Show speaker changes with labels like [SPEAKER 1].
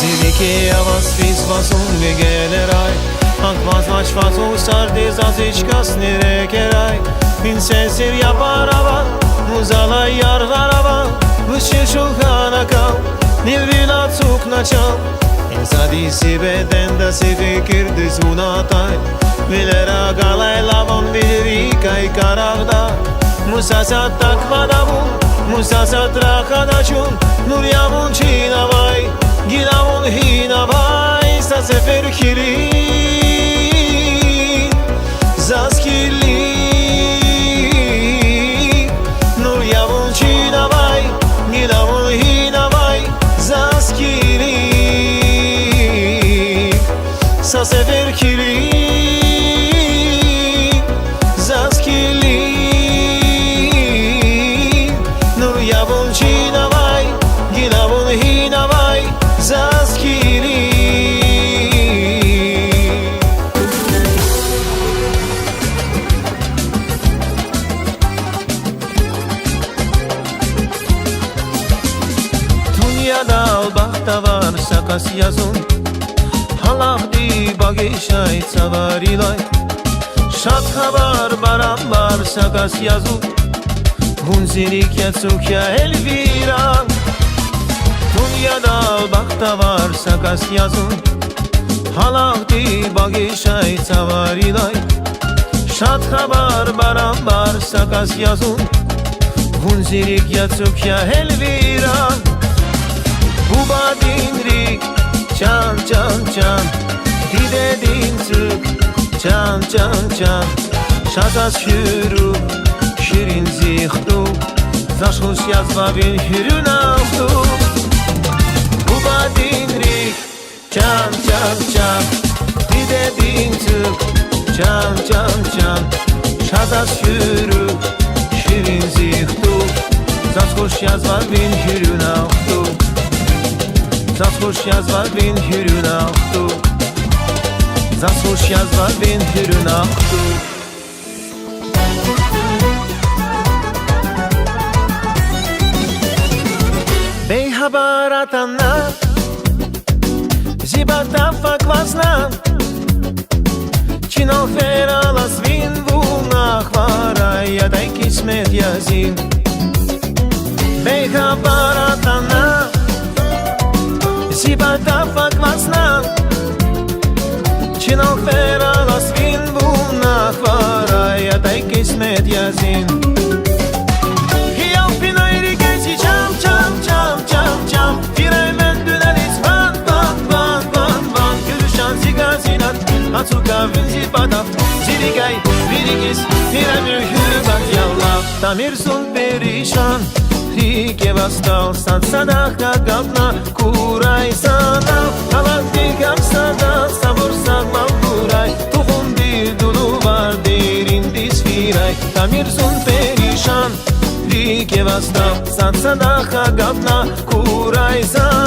[SPEAKER 1] Zilike avas fiz vasun vigelerai Akvaz vaç vazu sardiz az içkas nerekerai Bin sesir yapar ava Muzalay yargar ava Vışı şulhana kal Nilvila tsuk načal İnsadi si beden da si fikir diz unatay Vilera galay lavan vilrikay karavda Musasat takvadavun Musasat rakadaçun Nur yavun çinavay Gilavun hinavay Sa sefer kilin Zaskili Nur yavun çinavay Gilavun hinavay Zaskili Sa sefer kilin Zaskili Nur yavun çinavay Gilavun hinavay Zaskili Dünyada albahta var sakas yazun Halahdi bagişay savarilay Şat haber baranlar sakas yazun Hunzirik yatsukya elvira Dünyada albahta var sakas yazun Halahdi bagişay savarilay Şat haber baranlar sakas yazun Hunzirik yatsukya elvira Buba dinrik Can can can Dide din sık Can can can Şazaz şürü Şirin zihtu Zaşhuş yazva bin hürün avdu Buba dinrik Can can can Dide din sık Can can can Şazaz şürü Şirin zihtu Zaşhuş yazva bin hürün avdu Zasłuż jazwa bin hürün ahtu Zasłuż jazwa bin hürün ahtu Bey haber atanlar Zibata fakvasna Çinal feralas vin vunah varay Yaday kismet yazin Bey haber atanlar Zibata fakvasna Çinal feralas vin vunah varay Yaday kismet yazin Hiyav pinayri gezi çam çam çam çam çam Firaymen düneliz van van van van van Gülüşan zigazinat Atsuka vin zibata Zirigay virigis Firamir hürbat yallah Tamirsun perişan Rike vastal sad sadaka gavna Kuray sana Halakti gamsada Sabır sagmal kuray Tuhum bir dulu var Derin disfiray Tamirsun perişan Rike vastal sad sadaka gavna Kuray sana